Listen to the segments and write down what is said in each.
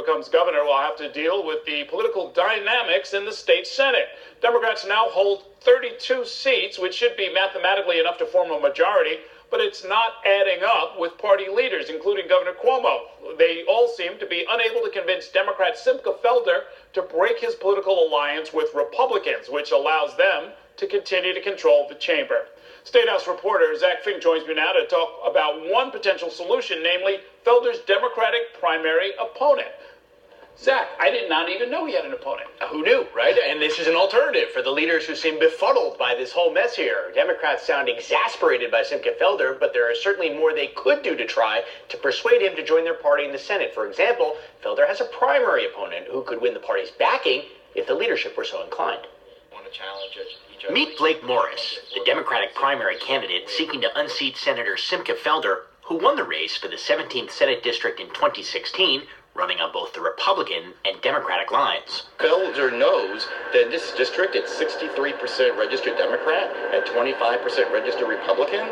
becomes governor will have to deal with the political dynamics in the state Senate. Democrats now hold 32 seats, which should be mathematically enough to form a majority, but it's not adding up with party leaders, including Governor Cuomo. They all seem to be unable to convince Democrat Simcha Felder to break his political alliance with Republicans, which allows them to continue to control the chamber. State House reporter Zach Fink joins me now to talk about one potential solution, namely Felder's Democratic primary opponent. Zach, I did not even know he had an opponent. Who knew, right? And this is an alternative for the leaders who seem befuddled by this whole mess here. Democrats sound exasperated by Simcha Felder, but there are certainly more they could do to try to persuade him to join their party in the Senate. For example, Felder has a primary opponent who could win the party's backing if the leadership were so inclined. Meet Blake Morris, the Democratic primary candidate seeking to unseat Senator Simcha Felder, who won the race for the 17th Senate District in 2016, running on both the Republican and Democratic lines. Felder knows that in this district it's 63% registered Democrat and 25% registered Republican.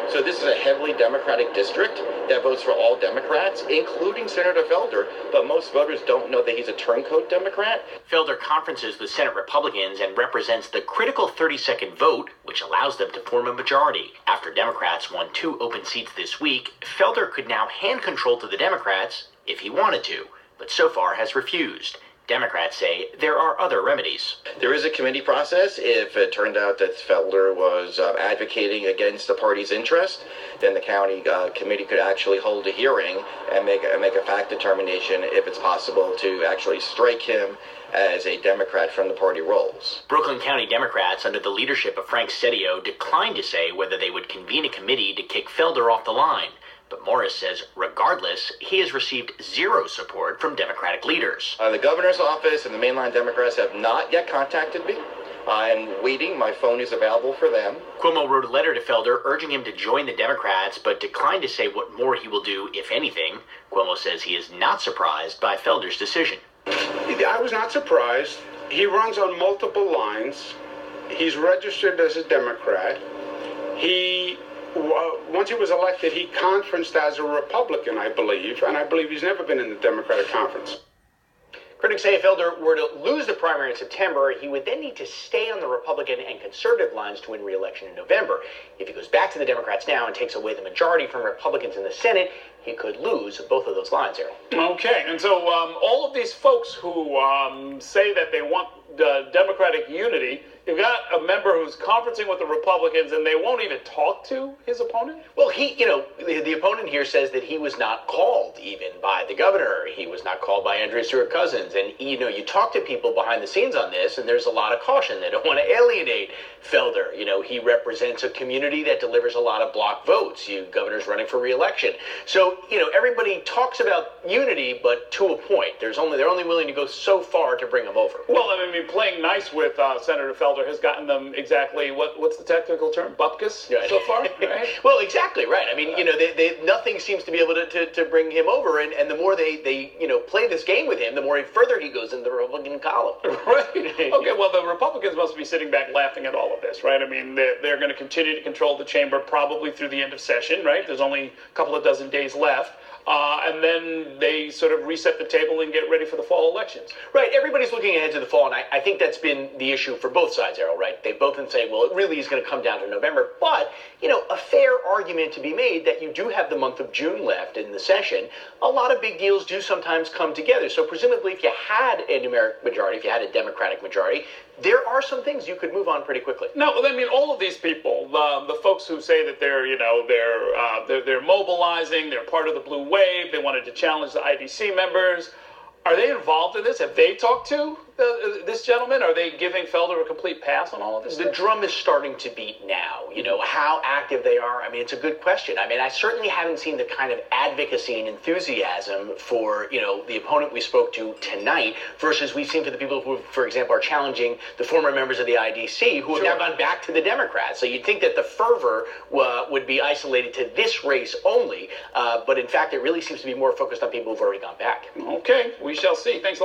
So this is a heavily Democratic district that votes for all Democrats, including Senator Felder, but most voters don't know that he's a turncoat Democrat. Felder conferences with Senate Republicans and represents the critical 32nd vote, which allows them to form a majority. After Democrats won 2 open seats this week, Felder could now hand control to the Democrats if he wanted to, but so far has refused. Democrats say there are other remedies. There is a committee process. If it turned out that Felder was advocating against the party's interest, then the county committee could actually hold a hearing and make a fact determination if it's possible to actually strike him as a Democrat from the party rolls. Brooklyn County Democrats, under the leadership of Frank Sedio, declined to say whether they would convene a committee to kick Felder off the line. But Morris says, regardless, he has received 0 support from Democratic leaders. The governor's office and the mainline Democrats have not yet contacted me. I'm waiting. My phone is available for them. Cuomo wrote a letter to Felder urging him to join the Democrats, but declined to say what more he will do, if anything. Cuomo says he is not surprised by Felder's decision. I was not surprised. He runs on multiple lines. He's registered as a Democrat. Once he was elected, he conferenced as a Republican, I believe, and I believe he's never been in the Democratic conference. Critics say if Felder were to lose the primary in September, he would then need to stay on the Republican and conservative lines to win re-election in November. If he goes back to the Democrats now and takes away the majority from Republicans in the Senate, he could lose both of those lines, Errol. Okay, and so all of these folks who say that they want Democratic unity, you've got a member who's conferencing with the Republicans and they won't even talk to his opponent? Well, the opponent here says that he was not called even by the governor. He was not called by Andrea Stewart-Cousins. And, you talk to people behind the scenes on this, and there's a lot of caution. They don't want to alienate Felder. He represents a community that delivers a lot of block votes. Governor's running for re-election. So, everybody talks about unity, but to a point. They're only willing to go so far to bring him over. Well, I mean, playing nice with Senator Felder has gotten them exactly, what's the technical term? Bupkis so far, right? Well, exactly, right. I mean, nothing seems to be able to bring him over, and the more they play this game with him, the more further he goes in the Republican column. Right. Okay, well, the Republicans must be sitting back laughing at all of this, right? I mean, they're going to continue to control the chamber probably through the end of session, right? There's only a couple of dozen days left. And then they sort of reset the table and get ready for the fall elections. Right. Everybody's looking ahead to the fall, and I think that's been the issue for both sides, Errol, right? They both say, well, it really is going to come down to November. But, a fair argument to be made that you do have the month of June left in the session. A lot of big deals do sometimes come together. So presumably if you had a numeric majority, if you had a Democratic majority, there are some things you could move on pretty quickly. No, I mean, all of these people, the folks who say that they're mobilizing, they're part of the blue wave, they wanted to challenge the IDC members. Are they involved in this? Have they talked to this gentleman? Are they giving Felder a complete pass on all of this? The drum is starting to beat now. How active they are. I mean, it's a good question. I mean, I certainly haven't seen the kind of advocacy and enthusiasm for, the opponent we spoke to tonight versus we've seen for the people who, for example, are challenging the former members of the IDC who have now gone back to the Democrats. So you'd think that the fervor would be isolated to this race only. But in fact, it really seems to be more focused on people who've already gone back. Okay, we shall see. Thanks a lot.